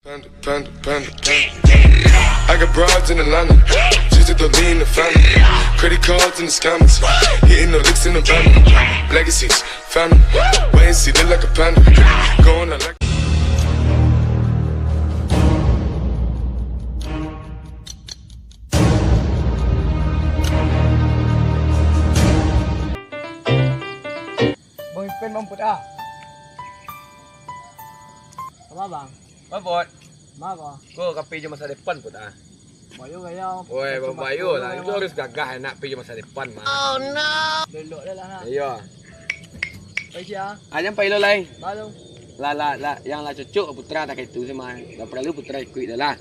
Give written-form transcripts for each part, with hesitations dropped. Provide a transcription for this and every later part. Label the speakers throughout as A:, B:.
A: Panda, panda, panda, panda. I got broads in Atlanta, just to lean the family. Credit cards in the scammers, hitting the licks in the van. Legacies, family, wait and see, look like a panda. Going out like.
B: Bang pen bang put ah. Apa bang?
C: Apa bot?
B: Apa?
C: Kau kapi je masa depan pun ah.
B: Bayu gaya.
C: Oi, bayu lah. Itu harus gagah nak pergi masa depan mah.
B: Oh no. Belok dah lah.
C: Iya.
B: Baik ya.
C: Ajam pai lo lai.
B: Baru.
C: La yang la cucuk putra tak itu sama. Dah perlu putra ikut dah lah.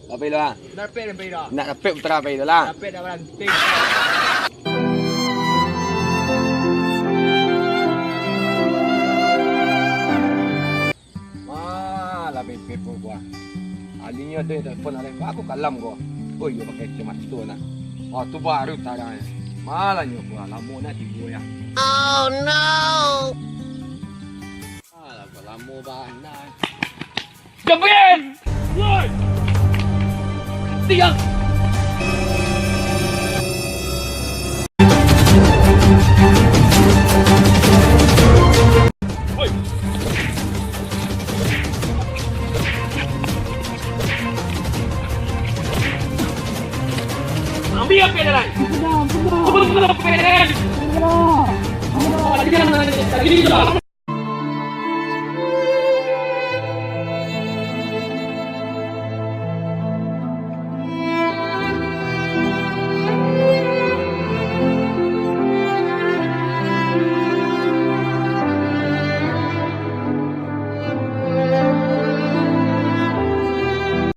C: Apa lo ah?
B: Dapat dan dah.
C: Nak dapat putra pai dah lah.
B: Dapat dah berhenti.
C: BP pun gua. Alinya ada telefon lain. Aku kalam gua. Oh iya pakai cemat tu nak. Oh tu baru taranya. Malahnya gua lama nak tibu ya.
B: Oh no.
C: Alah gua lama banget.
D: Gabriel! Woi! Tiang! Woi! Ambil apa dia lain? Sudah. Apa peden? Sudah. Lagi jangan lagi ni sudah.